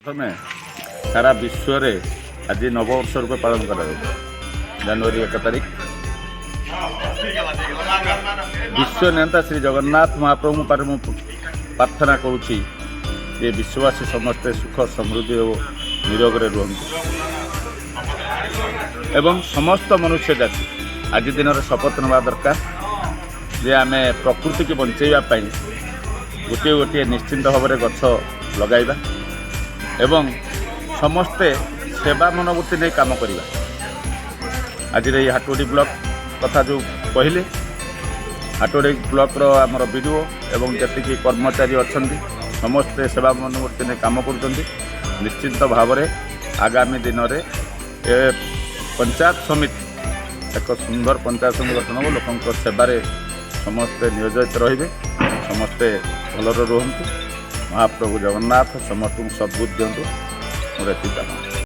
प्रथमे सारा विश्व रे आज नववर्ष रूप पालन कर जनवरी 1 तारीख विश्व नेता श्री जगन्नाथ महाप्रभु पर प्रार्थना करुँची ये विश्ववासी समस्ते सुख समृद्धि और निरोग रुहतु एवं समस्त मनुष्य जाति आज दिन शपथ नेवा दरकार जे आम प्रकृति की बंचाइवाई गोटे गोटे निश्चिंत भाव में गछ लगाइबा एवं समस्ते सेवा मनोवृत्ति नहीं काम करवा। आज हाटोडी ब्लॉक कथा जो कहले हाटोडी ब्लॉक रो आमर बीडीओ एवं जी कर्मचारी अच्छा समस्ते सेवा मनोवृत्ति नहीं काम कर निश्चिंत भाव में आगामी दिन में पंचायत समिति एक सुंदर पंचायत समिति गठन हो लोक सेवारे समस्ते नियोजित रहिबे समस्ते भलरे रुहतु महाप्रभु जगन्नाथ समस्त सद्बुद्धि दिंतु मोर एति कामना।